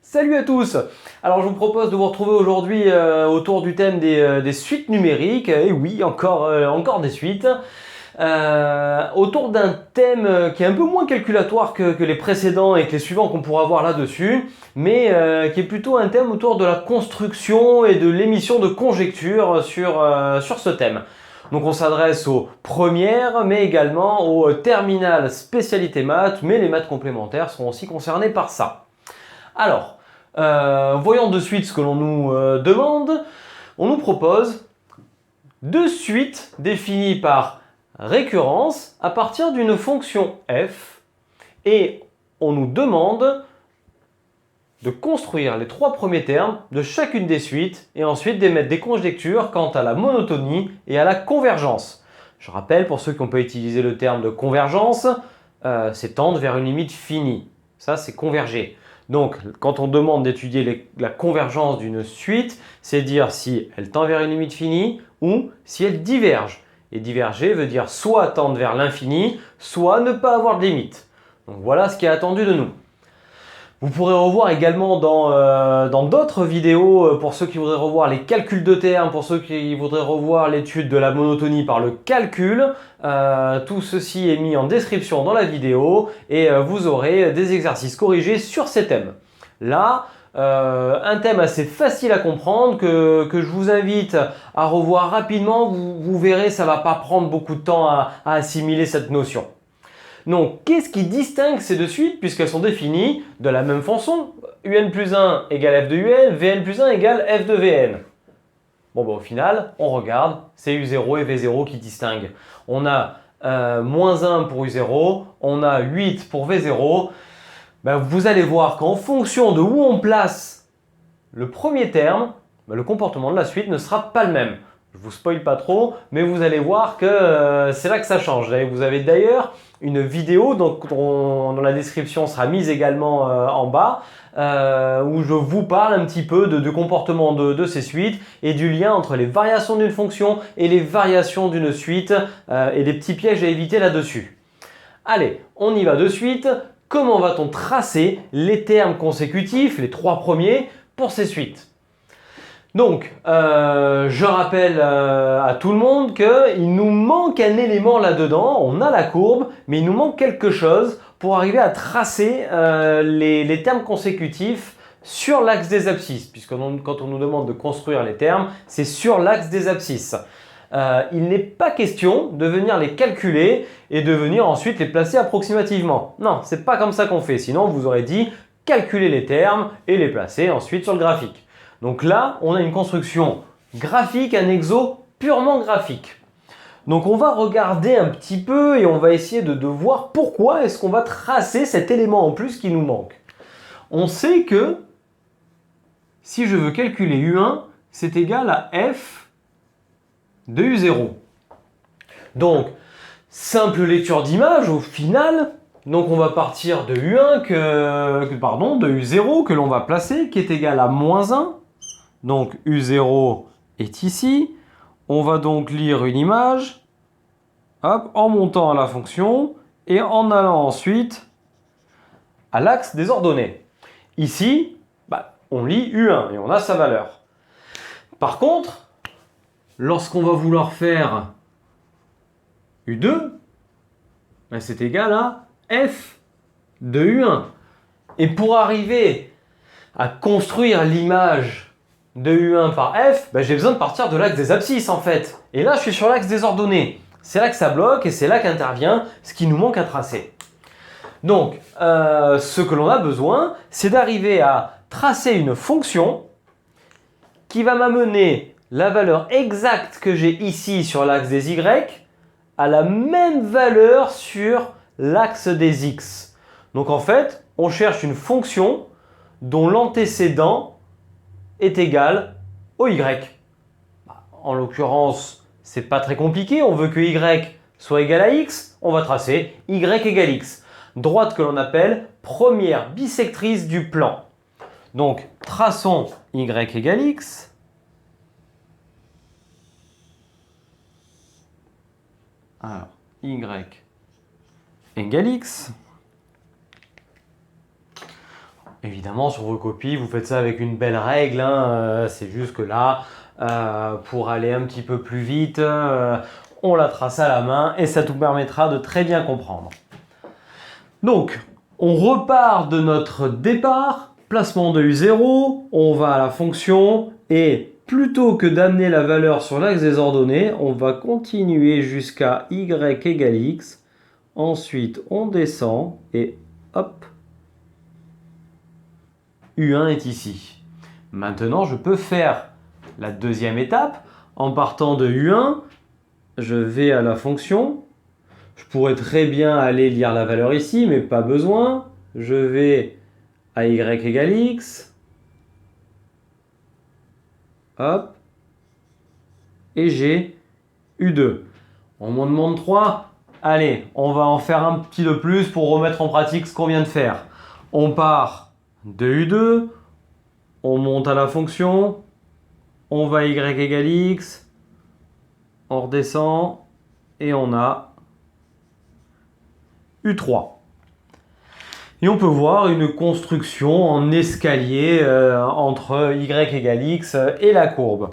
Salut à tous. Alors je vous propose de vous retrouver aujourd'hui autour du thème des suites numériques. Et oui, encore des suites. Autour d'un thème qui est un peu moins calculatoire que les précédents et que les suivants qu'on pourra voir là-dessus, mais qui est plutôt un thème autour de la construction et de l'émission de conjectures sur ce thème. Donc on s'adresse aux premières, mais également aux terminales spécialité maths, mais les maths complémentaires seront aussi concernés par ça. Alors, voyons de suite ce que l'on nous demande. On nous propose deux suites définies par récurrence à partir d'une fonction f et on nous demande de construire les trois premiers termes de chacune des suites et ensuite d'émettre des conjectures quant à la monotonie et à la convergence. Je rappelle, pour ceux qui n'ont pas utilisé le terme de convergence, c'est tendre vers une limite finie. Ça, c'est converger. Donc, quand on demande d'étudier la convergence d'une suite, c'est dire si elle tend vers une limite finie ou si elle diverge. Et diverger veut dire soit tendre vers l'infini, soit ne pas avoir de limite. Donc voilà ce qui est attendu de nous. Vous pourrez revoir également dans d'autres vidéos, pour ceux qui voudraient revoir les calculs de termes, pour ceux qui voudraient revoir l'étude de la monotonie par le calcul. Tout ceci est mis en description dans la vidéo et vous aurez des exercices corrigés sur ces thèmes. Là, un thème assez facile à comprendre que je vous invite à revoir rapidement. Vous verrez, ça ne va pas prendre beaucoup de temps à assimiler cette notion. Donc, qu'est-ce qui distingue ces deux suites puisqu'elles sont définies de la même façon? Un plus 1 égale f de un, vn plus 1 égale f de vn. Bon, au final, on regarde, c'est u0 et v0 qui distinguent. On a moins 1 pour u0, on a 8 pour v0. Vous allez voir qu'en fonction de où on place le premier terme, le comportement de la suite ne sera pas le même. Je ne vous spoil pas trop, mais vous allez voir que c'est là que ça change. Vous avez d'ailleurs une vidéo dont la description sera mise également en bas, où je vous parle un petit peu du comportement de ces suites et du lien entre les variations d'une fonction et les variations d'une suite et des petits pièges à éviter là-dessus. Allez, on y va de suite. Comment va-t-on tracer les termes consécutifs, les trois premiers, pour ces suites? Donc, je rappelle à tout le monde qu'il nous manque un élément là-dedans. On a la courbe, mais il nous manque quelque chose pour arriver à tracer les termes consécutifs sur l'axe des abscisses. Puisque quand on nous demande de construire les termes, c'est sur l'axe des abscisses. Il n'est pas question de venir les calculer et de venir ensuite les placer approximativement. Non, c'est pas comme ça qu'on fait. Sinon, on vous aurait dit calculer les termes et les placer ensuite sur le graphique. Donc là, on a une construction graphique, un exo purement graphique. Donc on va regarder un petit peu et on va essayer de voir pourquoi est-ce qu'on va tracer cet élément en plus qui nous manque. On sait que si je veux calculer U1, c'est égal à F de U0. Donc, simple lecture d'image au final. Donc on va partir de U1 de U0 que l'on va placer, qui est égal à moins 1. Donc U0 est ici. On va donc lire une image, hop, en montant à la fonction et en allant ensuite à l'axe des ordonnées. Ici, on lit U1 et on a sa valeur. Par contre, lorsqu'on va vouloir faire U2, c'est égal à F de U1. Et pour arriver à construire l'image de U1 par F, j'ai besoin de partir de l'axe des abscisses en fait. Et là, je suis sur l'axe des ordonnées. C'est là que ça bloque et c'est là qu'intervient ce qui nous manque à tracer. Donc, ce que l'on a besoin, c'est d'arriver à tracer une fonction qui va m'amener la valeur exacte que j'ai ici sur l'axe des Y à la même valeur sur l'axe des X. Donc en fait, on cherche une fonction dont l'antécédent est égal au Y. En l'occurrence, c'est pas très compliqué, on veut que Y soit égal à X, on va tracer Y égale X. Droite que l'on appelle première bissectrice du plan. Donc, traçons Y égale X. Alors, Y égale X. Évidemment, sur vos copies, vous faites ça avec une belle règle, hein, c'est juste que là, pour aller un petit peu plus vite, on la trace à la main et ça nous permettra de très bien comprendre. Donc, on repart de notre départ, placement de U0, on va à la fonction et plutôt que d'amener la valeur sur l'axe des ordonnées, on va continuer jusqu'à y égale x. Ensuite, on descend et hop, U1 est ici. Maintenant, je peux faire la deuxième étape. En partant de U1, je vais à la fonction. Je pourrais très bien aller lire la valeur ici, mais pas besoin. Je vais à y égale x. Hop. Et j'ai U2. On m'en demande 3. Allez, on va en faire un petit de plus pour remettre en pratique ce qu'on vient de faire. On part de U2, on monte à la fonction, on va à y égale x, on redescend et on a U3. Et on peut voir une construction en escalier entre y égale x et la courbe.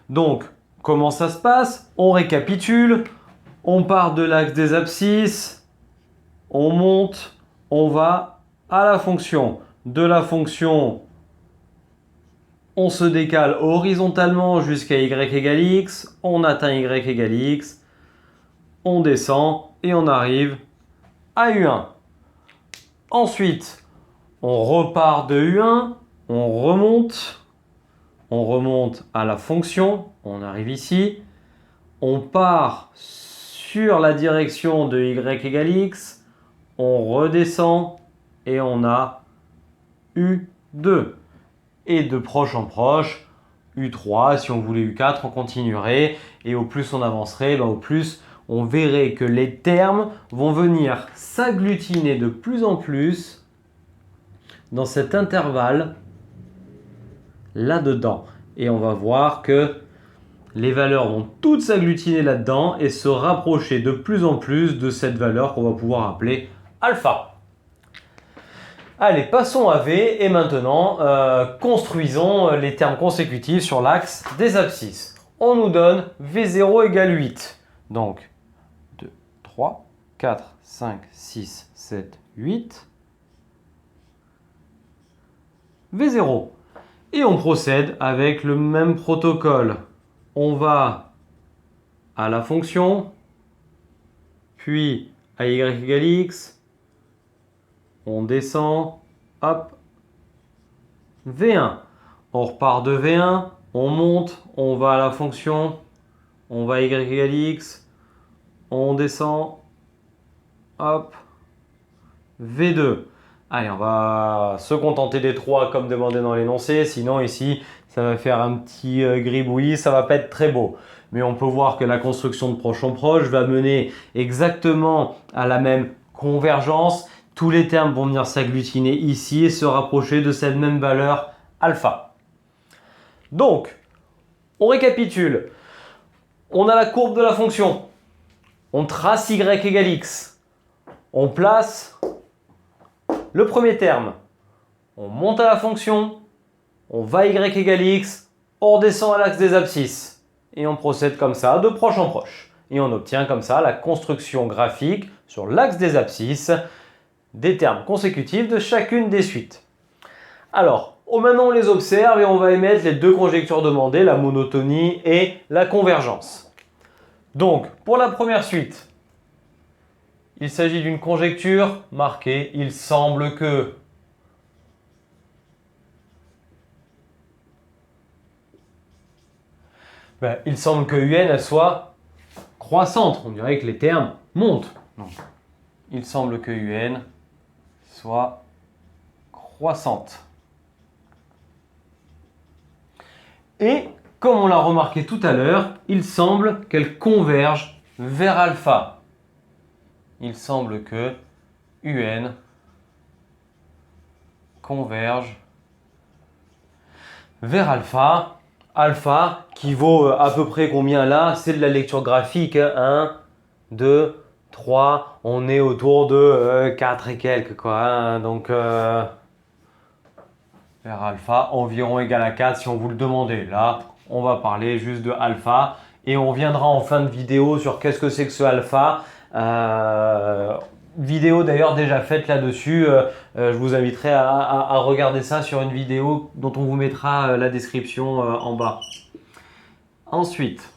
Donc, comment ça se passe? On récapitule, on part de l'axe des abscisses, on monte, on va à la fonction. De la fonction, on se décale horizontalement jusqu'à y égale x, on atteint y égale x, on descend et on arrive à U1. Ensuite, on repart de U1, on remonte à la fonction, on arrive ici, on part sur la direction de y égale x, on redescend et on a U2. Et de proche en proche, U3, si on voulait U4, on continuerait. Et au plus on avancerait, au plus on verrait que les termes vont venir s'agglutiner de plus en plus dans cet intervalle là-dedans. Et on va voir que les valeurs vont toutes s'agglutiner là-dedans et se rapprocher de plus en plus de cette valeur qu'on va pouvoir appeler alpha. Allez, passons à V et maintenant construisons les termes consécutifs sur l'axe des abscisses. On nous donne V0 égale 8. Donc 2, 3, 4, 5, 6, 7, 8. V0. Et on procède avec le même protocole. On va à la fonction, puis à y égale x. On descend, hop, V1. On repart de V1, on monte, on va à la fonction, on va à y égale x, on descend, hop, V2. Allez, on va se contenter des 3 comme demandé dans l'énoncé, sinon ici, ça va faire un petit gribouillis, ça va pas être très beau. Mais on peut voir que la construction de proche en proche va mener exactement à la même convergence. Tous les termes vont venir s'agglutiner ici et se rapprocher de cette même valeur alpha. Donc, on récapitule. On a la courbe de la fonction. On trace y égale x. On place le premier terme. On monte à la fonction. On va à y égale x. On redescend à l'axe des abscisses. Et on procède comme ça de proche en proche. Et on obtient comme ça la construction graphique sur l'axe des abscisses des termes consécutifs de chacune des suites. Alors, maintenant on les observe et on va émettre les deux conjectures demandées, la monotonie et la convergence. Donc, pour la première suite, il s'agit d'une conjecture marquée « il semble que ». Il semble que UN elle soit croissante. On dirait que les termes montent. Non. Il semble que UN soit croissante. Et, comme on l'a remarqué tout à l'heure, il semble qu'elle converge vers alpha. Il semble que UN converge vers alpha. Alpha qui vaut à peu près combien là? C'est de la lecture graphique. 1, 2, 3. On est autour de 4 et quelques. Quoi, hein. Donc vers alpha, environ égal à 4 si on vous le demandait. Là, on va parler juste de alpha et on reviendra en fin de vidéo sur qu'est-ce que c'est que ce alpha. Vidéo d'ailleurs déjà faite là-dessus. Je vous inviterai à regarder ça sur une vidéo dont on vous mettra la description en bas. Ensuite,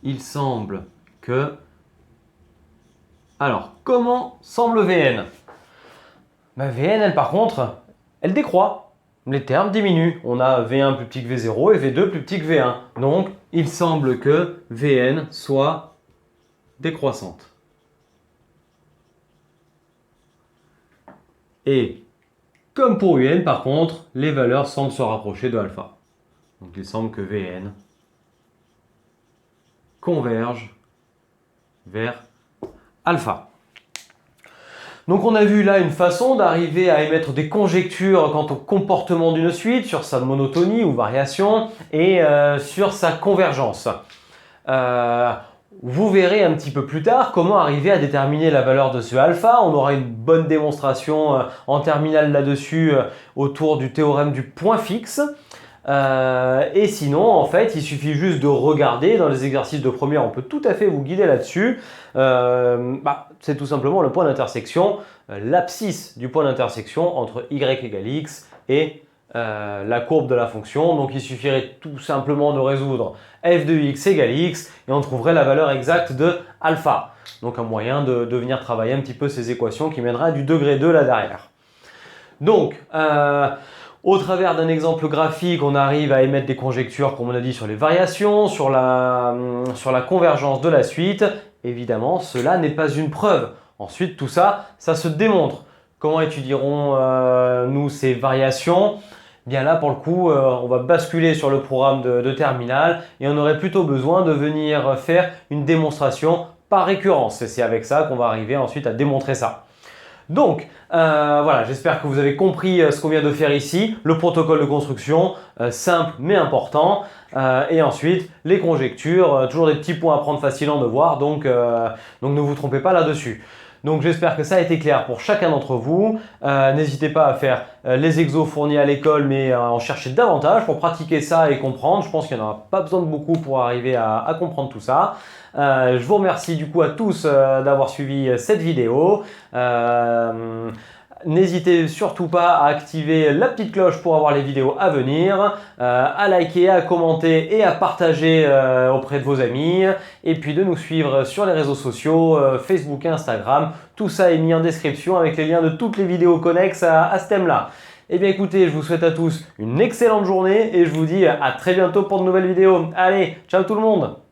il semble que... Alors, comment semble VN? VN, elle, par contre, elle décroît. Les termes diminuent. On a V1 plus petit que V0 et V2 plus petit que V1. Donc, il semble que VN soit décroissante. Et comme pour UN, par contre, les valeurs semblent se rapprocher de alpha. Donc, il semble que VN converge vers alpha. Donc on a vu là une façon d'arriver à émettre des conjectures quant au comportement d'une suite, sur sa monotonie ou variation et sur sa convergence. Vous verrez un petit peu plus tard comment arriver à déterminer la valeur de ce alpha. On aura une bonne démonstration en terminale là-dessus autour du théorème du point fixe. Et sinon, en fait, il suffit juste de regarder dans les exercices de première, on peut tout à fait vous guider là-dessus. C'est tout simplement le point d'intersection, l'abscisse du point d'intersection entre y égale x et la courbe de la fonction. Donc il suffirait tout simplement de résoudre f de x égale x et on trouverait la valeur exacte de alpha. Donc un moyen de venir travailler un petit peu ces équations qui mènera du degré 2 là derrière. Donc, au travers d'un exemple graphique, on arrive à émettre des conjectures, comme on a dit, sur les variations, sur la convergence de la suite. Évidemment, cela n'est pas une preuve. Ensuite, tout ça, ça se démontre. Comment étudierons-nous ces variations? Bien là, pour le coup, on va basculer sur le programme de terminale et on aurait plutôt besoin de venir faire une démonstration par récurrence. Et c'est avec ça qu'on va arriver ensuite à démontrer ça. Donc, voilà, j'espère que vous avez compris ce qu'on vient de faire ici, le protocole de construction, simple mais important, et ensuite les conjectures, toujours des petits points à prendre faciles en devoir, donc ne vous trompez pas là-dessus. Donc j'espère que ça a été clair pour chacun d'entre vous. N'hésitez pas à faire les exos fournis à l'école, mais à en chercher davantage pour pratiquer ça et comprendre. Je pense qu'il n'y en aura pas besoin de beaucoup pour arriver à comprendre tout ça. Je vous remercie du coup à tous d'avoir suivi cette vidéo. N'hésitez surtout pas à activer la petite cloche pour avoir les vidéos à venir, à liker, à commenter et à partager auprès de vos amis, et puis de nous suivre sur les réseaux sociaux, Facebook et Instagram. Tout ça est mis en description avec les liens de toutes les vidéos connexes à ce thème-là. Eh bien écoutez, je vous souhaite à tous une excellente journée et je vous dis à très bientôt pour de nouvelles vidéos. Allez, ciao tout le monde!